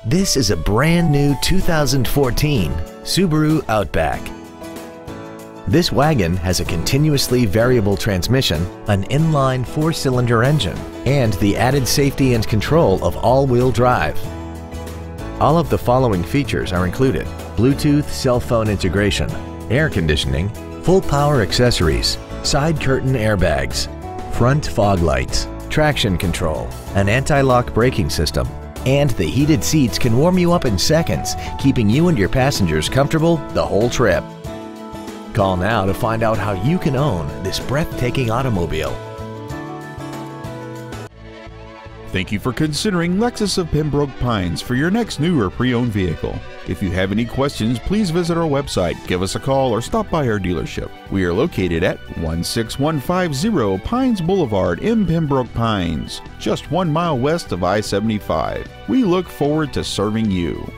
This is a brand new 2014 Subaru Outback. This wagon has a continuously variable transmission, an inline 4-cylinder engine, and the added safety and control of all-wheel drive. All of the following features are included: Bluetooth cell phone integration, air conditioning, full power accessories, side curtain airbags, front fog lights, traction control, an anti-lock braking system, and the heated seats can warm you up in seconds, keeping you and your passengers comfortable the whole trip. Call now to find out how you can own this breathtaking automobile. Thank you for considering Lexus of Pembroke Pines for your next new or pre-owned vehicle. If you have any questions, please visit our website, give us a call, or stop by our dealership. We are located at 16150 Pines Boulevard in Pembroke Pines, just 1 mile west of I-75. We look forward to serving you.